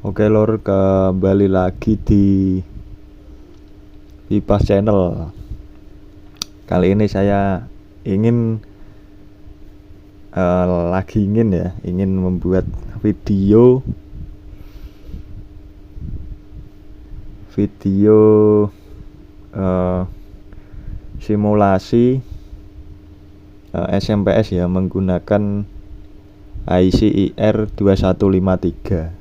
Oke lor, kembali lagi di Pipas Channel. Kali ini saya ingin ingin membuat video simulasi SMPS ya, menggunakan IC IR2153.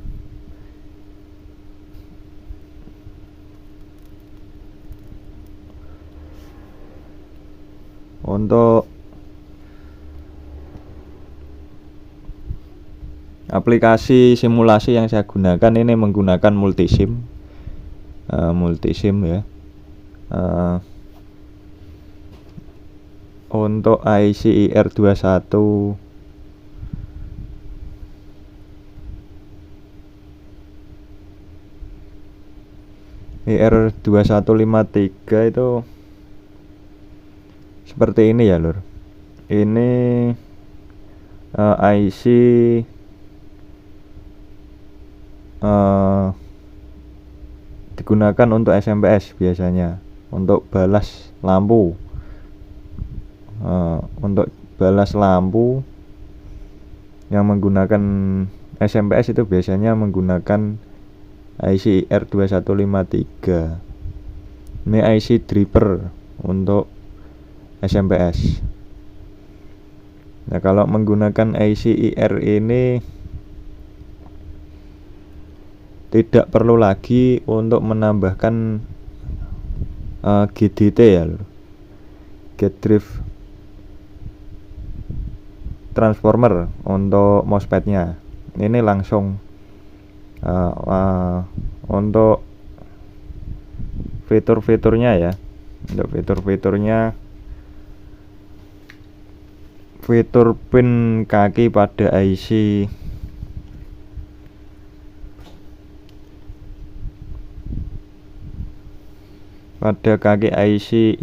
Untuk aplikasi simulasi yang saya gunakan ini menggunakan multisim ya. Untuk IC IR2153 itu seperti ini ya lur. Ini IC digunakan untuk SMPS biasanya, untuk balas lampu. Untuk balas lampu yang menggunakan SMPS itu biasanya menggunakan IC IR2153. Ini IC driver untuk SMPS. Nah, kalau menggunakan IC IR ini tidak perlu lagi untuk menambahkan GDT ya, Gate Drive Transformer untuk MOSFET-nya. Ini langsung untuk fitur-fiturnya ya. Untuk fitur-fiturnya, fitur pin kaki pada IC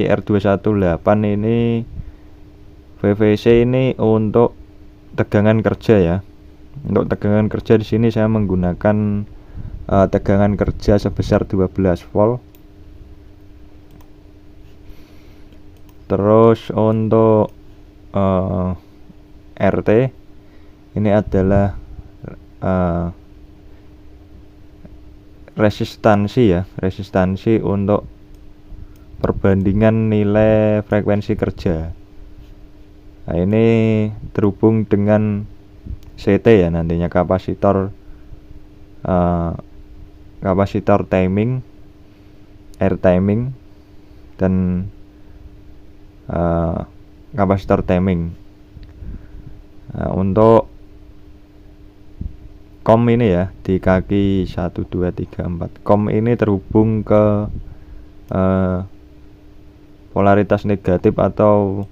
IR218 ini VVC ini untuk tegangan kerja ya. Untuk tegangan kerja di sini saya menggunakan tegangan kerja sebesar 12 volt. Terus untuk RT ini adalah resistansi untuk perbandingan nilai frekuensi kerja. Nah, ini terhubung dengan CT ya, nantinya kapasitor timing, air timing, dan kapasitor timing. Nah, untuk COM ini ya, di kaki 1 2 3 4 COM ini terhubung ke polaritas negatif atau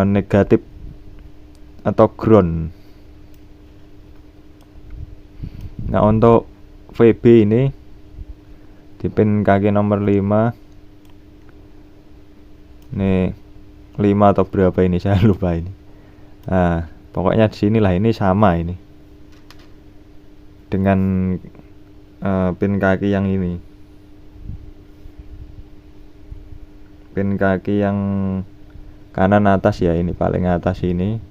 negatif atau ground. Nah, untuk VB ini di pin kaki nomor 5. Nih 5 atau berapa ini saya lupa ini. Nah, pokoknya di sinilah, ini sama ini dengan pin kaki yang ini. Pin kaki yang kanan atas ya, ini paling atas ini.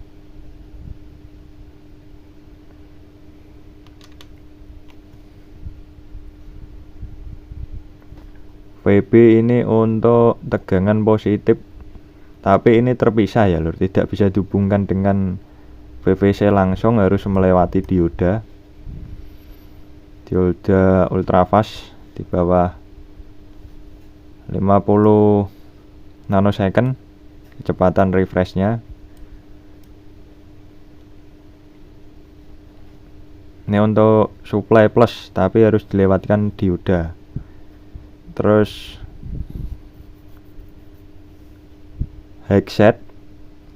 VB ini untuk tegangan positif, tapi ini terpisah ya lur, tidak bisa dihubungkan dengan VVC langsung, harus melewati dioda ultrafast di bawah 50 nanosecond kecepatan refreshnya. Ini untuk supply plus, tapi harus dilewatkan dioda. Terus headset.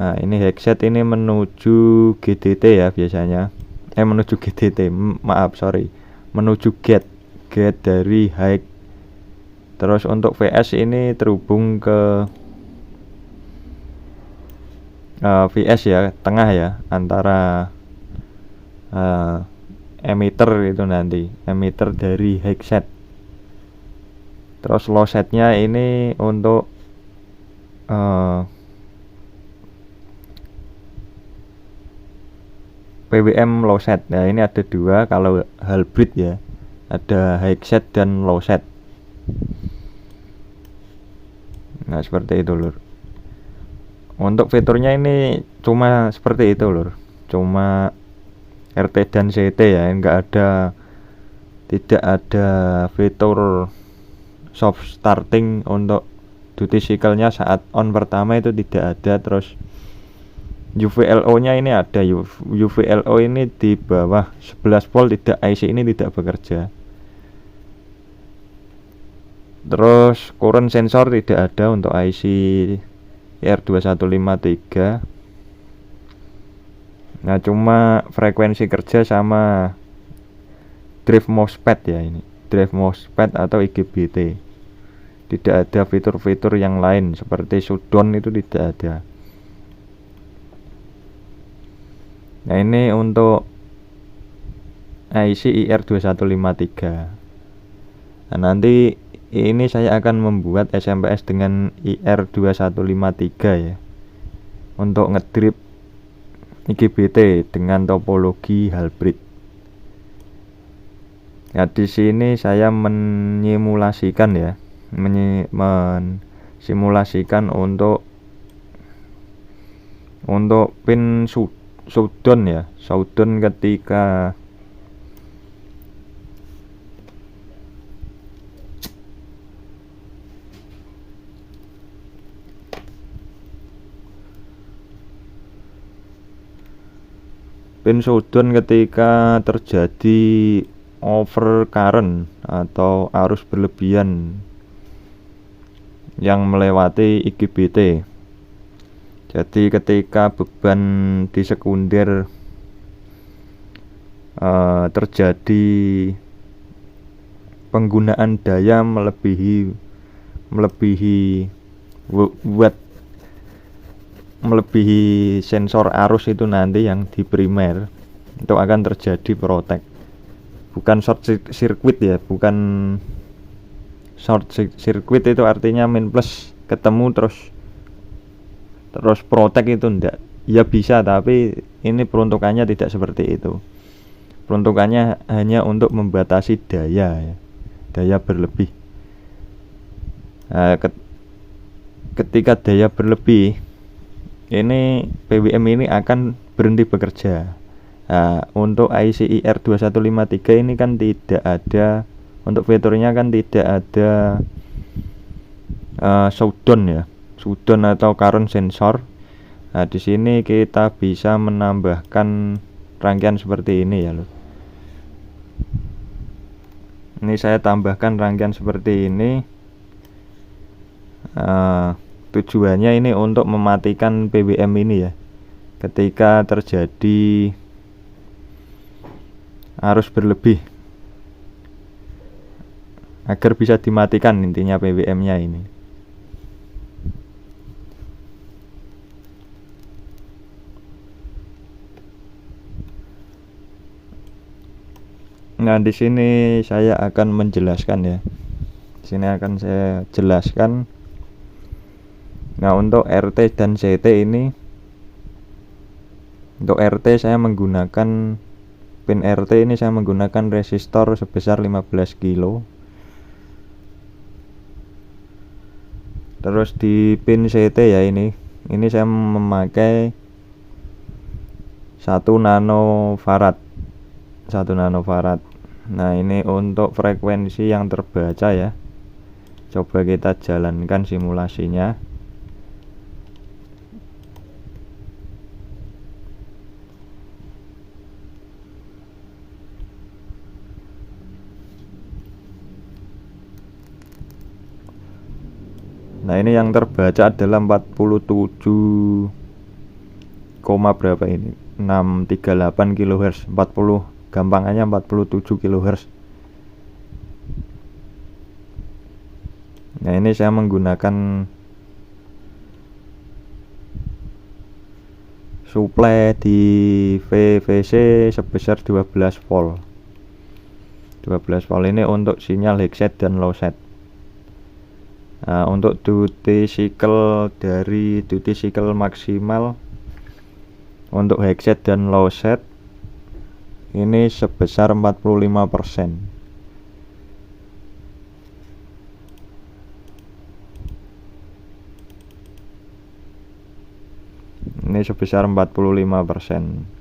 Nah, ini headset ini menuju GDT ya biasanya. Menuju GDT, menuju gate dari high. Terus untuk VS ini terhubung ke VS ya, tengah ya, antara emitter itu nanti, emitter dari headset. Terus low setnya ini untuk PWM low set. Nah ini ada dua kalau hybrid ya, ada high set dan low set. Nah seperti itu lur. Untuk fiturnya ini cuma seperti itu lur, cuma RT dan CT ya, tidak ada fitur soft starting untuk duty cycle-nya saat on pertama itu tidak ada. Terus UVLO nya ini ada, UVLO ini di bawah 11 volt tidak, IC ini tidak bekerja. Terus current sensor tidak ada untuk IC IR2153. Nah cuma frekuensi kerja sama drive MOSFET ya, ini drive MOSFET atau IGBT. Tidak ada fitur-fitur yang lain seperti shutdown, itu tidak ada. Nah ini untuk IC IR2153. Nah nanti ini saya akan membuat SMPS dengan IR2153 ya, untuk ngedrip IGBT dengan topologi hybrid. Ya di sini saya mensimulasikan ya, mensimulasikan untuk pin shutdown ya, shutdown ketika terjadi over current atau arus berlebihan yang melewati IGBT. Jadi ketika beban di sekunder terjadi penggunaan daya melebihi sensor arus itu nanti yang di primer, itu akan terjadi protek. Bukan short circuit ya, bukan short circuit itu artinya min plus ketemu terus protek, itu enggak. Ya bisa, tapi ini peruntukannya tidak seperti itu. Peruntukannya hanya untuk membatasi daya ya, daya berlebih. Nah, ketika daya berlebih ini PWM ini akan berhenti bekerja. Nah, untuk IC IR2153 ini kan tidak ada, untuk fiturnya kan tidak ada shutdown ya, shutdown atau current sensor. Nah, di sini kita bisa menambahkan rangkaian seperti ini ya loh. Ini saya tambahkan rangkaian seperti ini. Tujuannya ini untuk mematikan PWM ini ya, ketika terjadi arus berlebih, agar bisa dimatikan intinya PWM nya ini. Nah di sini saya akan menjelaskan ya, di sini akan saya jelaskan. Nah untuk RT dan CT ini, untuk RT saya menggunakan pin RT ini, saya menggunakan resistor sebesar 15 kilo. Terus di pin CT ya, ini saya memakai 1 nanofarad. Nah ini untuk frekuensi yang terbaca ya. Coba kita jalankan simulasinya. Nah ini yang terbaca adalah 47, berapa ini, 638 kHz, 40, gampangannya 47 kHz. Nah ini saya menggunakan suplai di VVC sebesar 12 volt. 12 volt ini untuk sinyal headset dan lowset. Nah, untuk duty cycle dari duty cycle maksimal untuk headset dan lowset ini sebesar 45%. Ini sebesar 45%.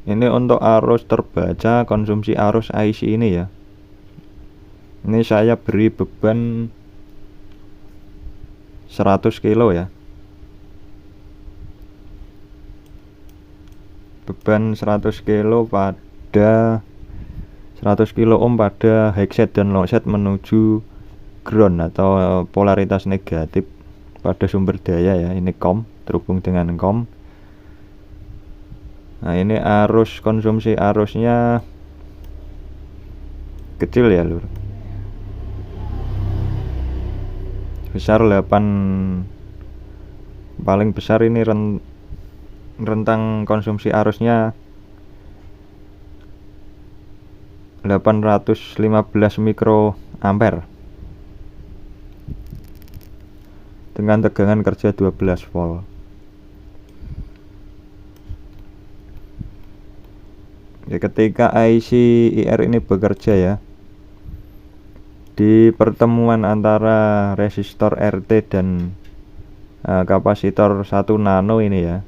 Ini untuk arus terbaca konsumsi arus IC ini ya. Ini saya beri beban 100 kilo ya. Beban 100 kilo pada 100 kilo ohm pada headset dan lowset menuju ground atau polaritas negatif pada sumber daya ya. Ini COM, terhubung dengan COM. Nah, ini arus konsumsi arusnya kecil ya lur, besar 8, paling besar ini rentang konsumsi arusnya 815 mikroampere dengan tegangan kerja 12 volt. Ya, ketika IC IR ini bekerja ya, di pertemuan antara resistor RT dan kapasitor 1 nano ini ya,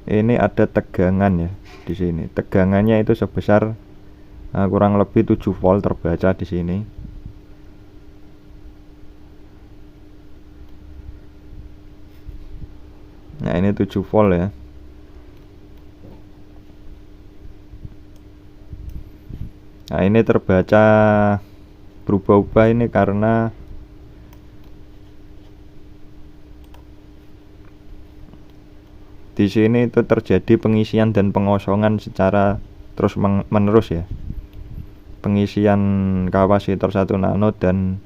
ini ada tegangan ya di sini. Tegangannya itu sebesar kurang lebih 7 volt terbaca di sini. Nah, ini 7 volt ya. Nah, ini terbaca berubah-ubah ini karena di sini itu terjadi pengisian dan pengosongan secara terus menerus ya. Pengisian kapasitor 1 nano dan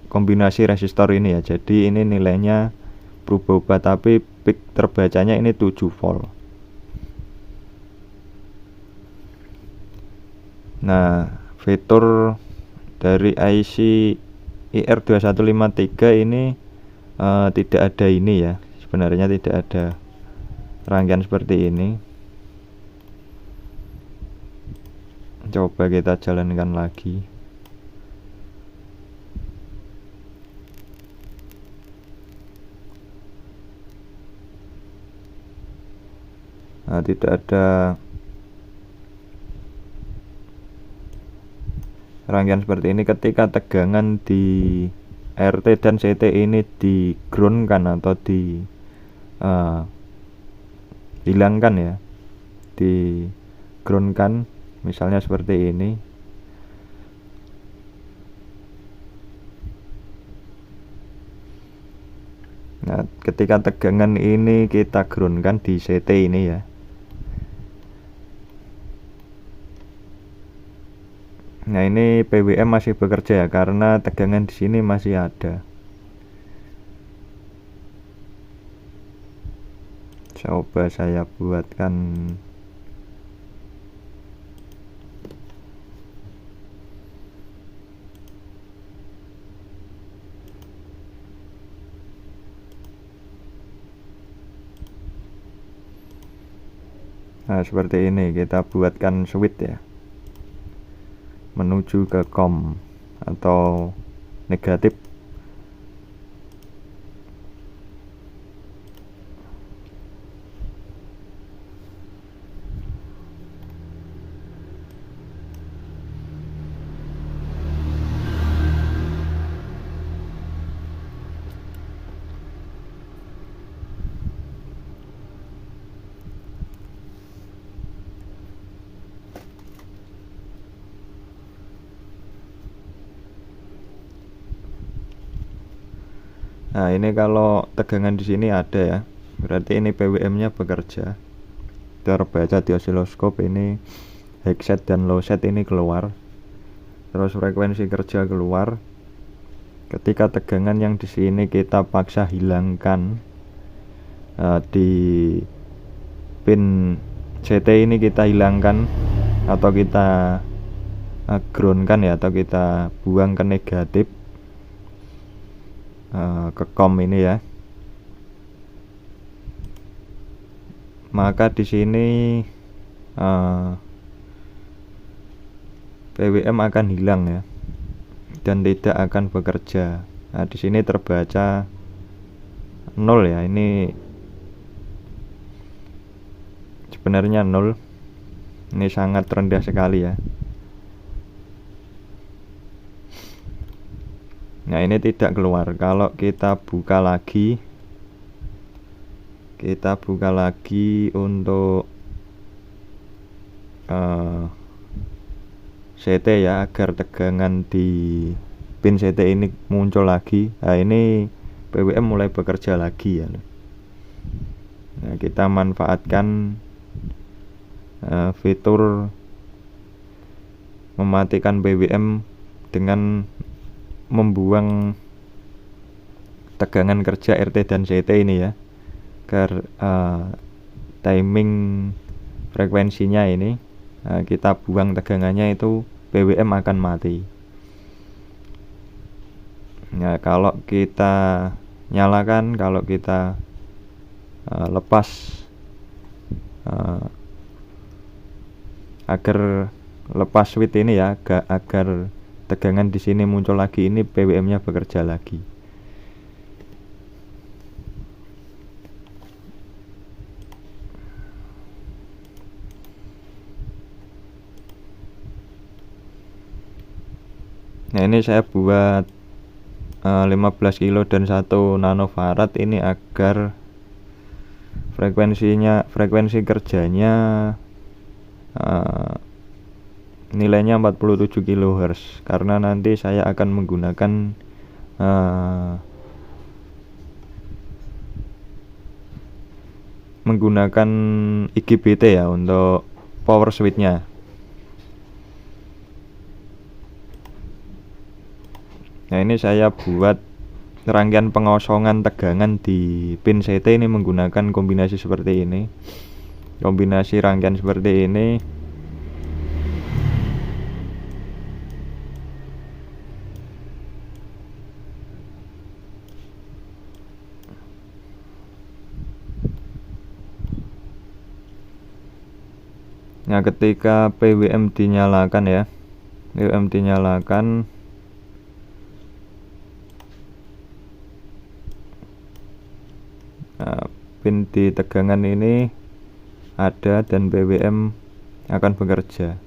kombinasi resistor ini ya. Jadi ini nilainya berubah-ubah, tapi peak terbacanya ini 7 volt. Nah, fitur dari IC IR2153 ini tidak ada ini ya. Sebenarnya tidak ada rangkaian seperti ini. Coba kita jalankan lagi. Nah, tidak ada rangkaian seperti ini. Ketika tegangan di RT dan CT ini di ground kan atau di hilangkan ya, di ground kan, misalnya seperti ini. Nah, ketika tegangan ini kita ground kan di CT ini ya. Nah, ini PWM masih bekerja ya karena tegangan di sini masih ada. Coba saya buatkan nah seperti ini, kita buatkan switch ya menuju ke COM atau negatif. Nah, ini kalau tegangan di sini ada ya, berarti ini PWM-nya bekerja. Terbaca di osiloskop ini high set dan low set ini keluar. Terus frekuensi kerja keluar. Ketika tegangan yang di sini kita paksa hilangkan, di pin CT ini kita hilangkan atau kita ground-kan ya, atau kita buang ke negatif, ke COM ini ya, maka di sini PWM akan hilang ya dan tidak akan bekerja. Nah, di sini terbaca 0 ya. Ini sebenarnya 0. Ini sangat rendah sekali ya. Nah, ini tidak keluar. Kalau kita buka lagi untuk CT ya, agar tegangan di pin CT ini muncul lagi. Nah, ini PWM mulai bekerja lagi ya. Nah, kita manfaatkan fitur mematikan PWM dengan membuang tegangan kerja RT dan CT ini ya, agar timing frekuensinya ini kita buang tegangannya, itu PWM akan mati. Nah, kalau kita nyalakan, kalau kita lepas agar lepas switch ini ya, agar tegangan di sini muncul lagi, ini PWM-nya bekerja lagi. Nah, ini saya buat 15 kilo dan 1 nanofarad ini agar frekuensi kerjanya nilainya 47 kHz, karena nanti saya akan menggunakan IGBT ya untuk power switch-nya. Nah, ini saya buat rangkaian pengosongan tegangan di pin CT ini menggunakan kombinasi seperti ini. Kombinasi rangkaian seperti ini Nah, ketika PWM dinyalakan ya, nah, pin di tegangan ini ada dan PWM akan bekerja.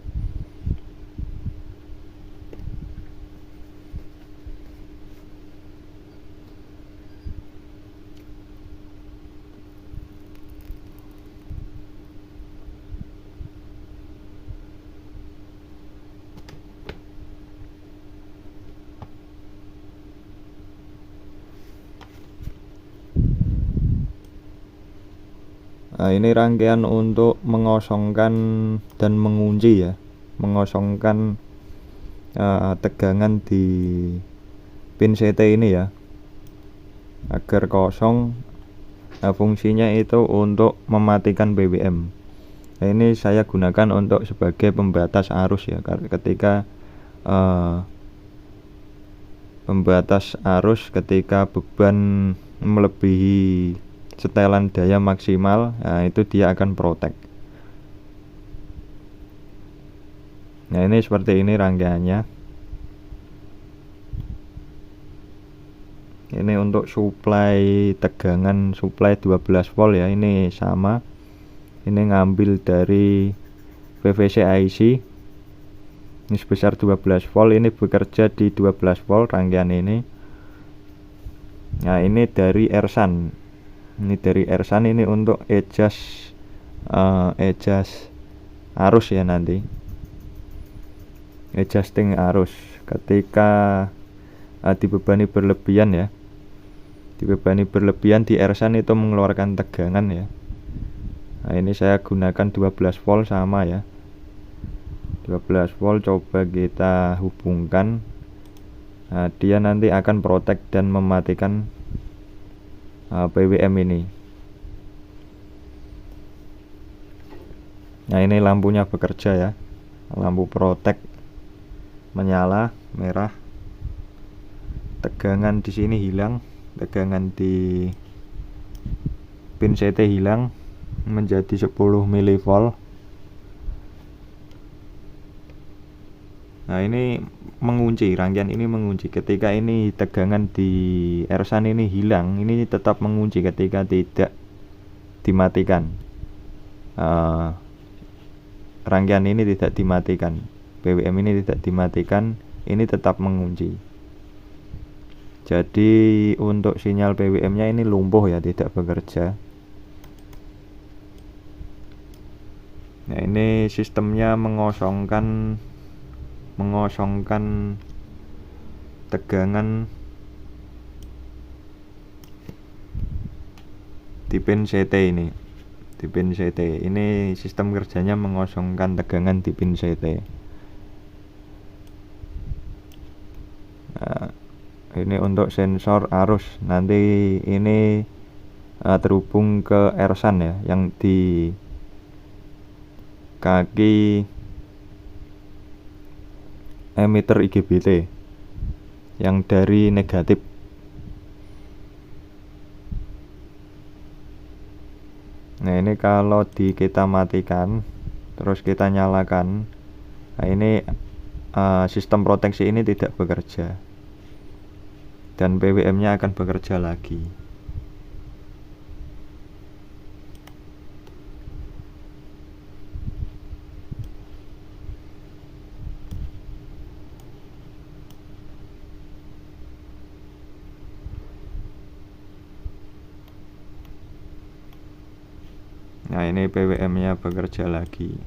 Nah, ini rangkaian untuk mengosongkan dan mengunci ya, mengosongkan tegangan di pin CT ini ya, agar kosong. Nah, fungsinya itu untuk mematikan PWM. Nah, ini saya gunakan untuk sebagai pembatas arus ya, ketika pembatas arus ketika beban melebihi setelan daya maksimal, nah itu dia akan protek. Nah, ini seperti ini rangkaiannya. Ini untuk suplai tegangan, suplai 12 volt ya, ini sama. Ini ngambil dari PVC IC. Ini sebesar 12 volt, ini bekerja di 12 volt rangkaian ini. Nah, ini dari Ersan. Ini untuk adjust arus ya, nanti adjusting arus ketika dibebani berlebihan ya, dibebani berlebihan di RSAN itu mengeluarkan tegangan ya. Nah ini saya gunakan 12 volt sama ya, 12 volt coba kita hubungkan. Nah dia nanti akan protect dan mematikan PWM ini. Nah ini lampunya bekerja ya, lampu protect menyala merah, tegangan di sini hilang, tegangan di pin CT hilang menjadi 10 mV. Nah ini mengunci, rangkaian ini mengunci ketika ini tegangan di RSAN ini hilang, ini tetap mengunci ketika tidak dimatikan. Rangkaian ini tidak dimatikan, PWM ini tidak dimatikan, ini tetap mengunci. Jadi untuk sinyal PWM nya ini lumpuh ya, tidak bekerja. Nah ini sistemnya mengosongkan tegangan di pin CT ini. Di pin CT ini sistem kerjanya mengosongkan tegangan di pin CT. Nah, ini untuk sensor arus, nanti ini terhubung ke RSAN ya, yang di kaki emitter IGBT yang dari negatif. Nah ini kalau kita matikan terus kita nyalakan, nah ini sistem proteksi ini tidak bekerja dan PWM nya akan bekerja lagi. Nah ini PWM nya bekerja lagi.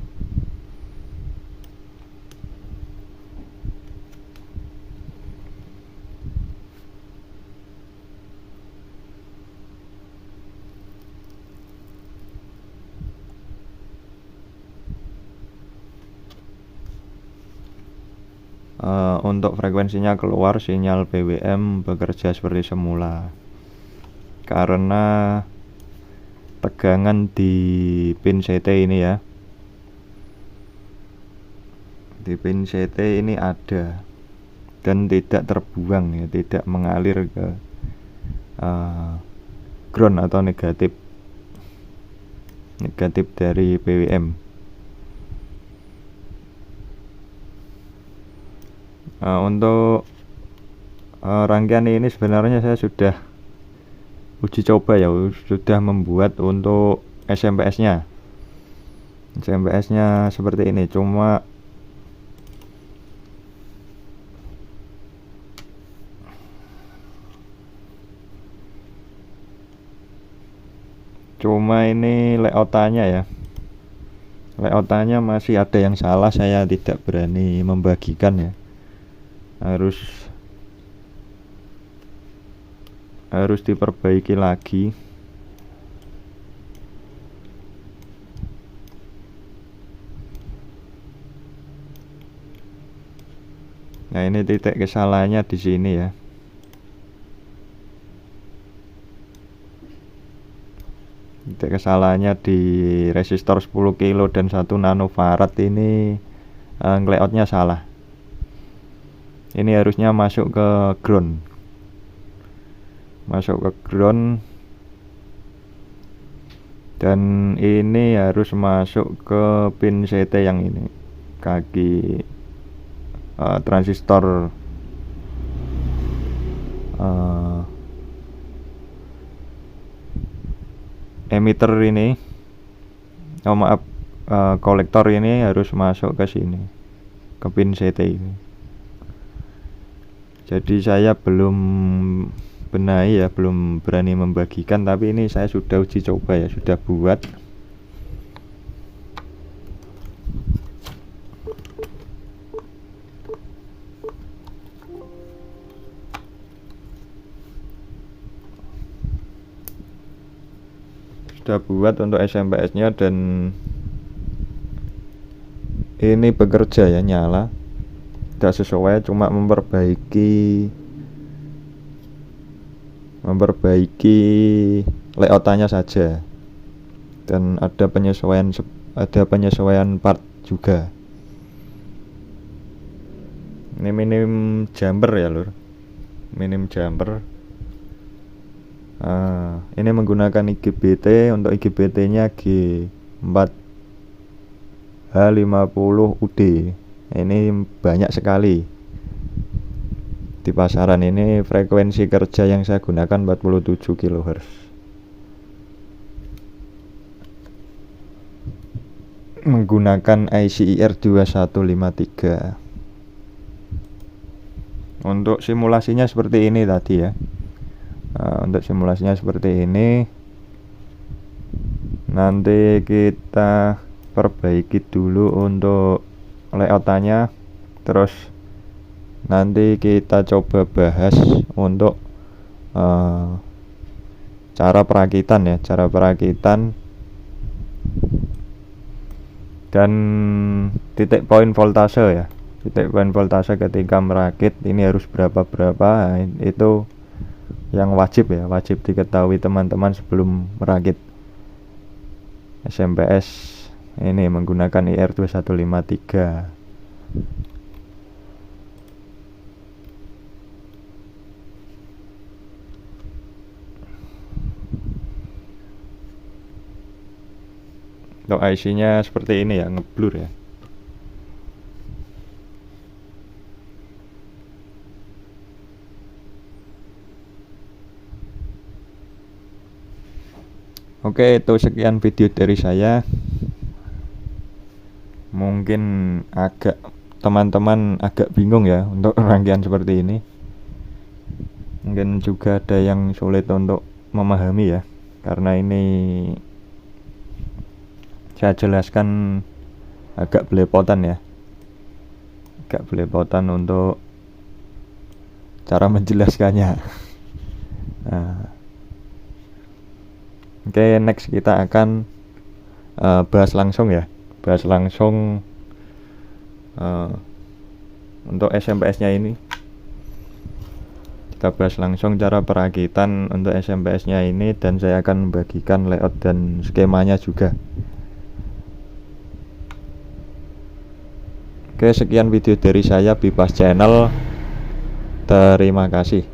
Untuk frekuensinya keluar, sinyal PWM bekerja seperti semula karena tegangan di pin CT ini ya, di pin CT ini ada dan tidak terbuang ya, tidak mengalir ke ground atau negatif dari PWM. Untuk rangkaian ini sebenarnya saya sudah uji coba ya, sudah membuat untuk SMPS nya seperti ini, cuma ini layoutannya masih ada yang salah, saya tidak berani membagikan ya, harus diperbaiki lagi. Nah ini titik kesalahannya di sini ya. Titik kesalahannya di resistor 10 kilo dan 1 nanofarad ini, layoutnya salah. Ini harusnya masuk ke ground, dan ini harus masuk ke pin CT yang ini, kaki transistor emitter ini, kolektor ini harus masuk ke sini, ke pin CT ini. Jadi saya belum benahi ya, belum berani membagikan, tapi ini saya sudah uji coba ya, sudah buat. sudah buat untuk SMPS nya, dan ini bekerja ya, nyala, tidak sesuai, cuma memperbaiki layoutannya saja, dan ada penyesuaian part juga. Ini minim jumper ya lur, minim jumper. Ini menggunakan IGBT. Untuk IGBT nya G4H50UD. Ini banyak sekali di pasaran. Ini frekuensi kerja yang saya gunakan 47 kHz. Menggunakan ICIR 2153. Untuk simulasinya seperti ini tadi ya. Untuk simulasinya seperti ini. Nanti kita perbaiki dulu untuk layoutannya, terus nanti kita coba bahas untuk cara perakitan dan titik poin voltase ya. Titik poin voltase ketika merakit ini harus berapa, itu yang wajib diketahui teman-teman sebelum merakit SMPS ini menggunakan IR 2153. Untuk IC nya seperti ini ya, ngeblur ya. Oke, itu sekian video dari saya. Mungkin teman-teman agak bingung ya untuk rangkaian seperti ini. Mungkin juga ada yang sulit untuk memahami ya, karena ini saya jelaskan agak belepotan ya. Untuk cara menjelaskannya. Oke, next kita akan bahas langsung untuk SMPS nya ini. Kita bahas langsung cara perakitan untuk SMPS nya ini, dan saya akan membagikan layout dan skemanya juga. Oke, sekian video dari saya, Bipas Channel. Terima kasih.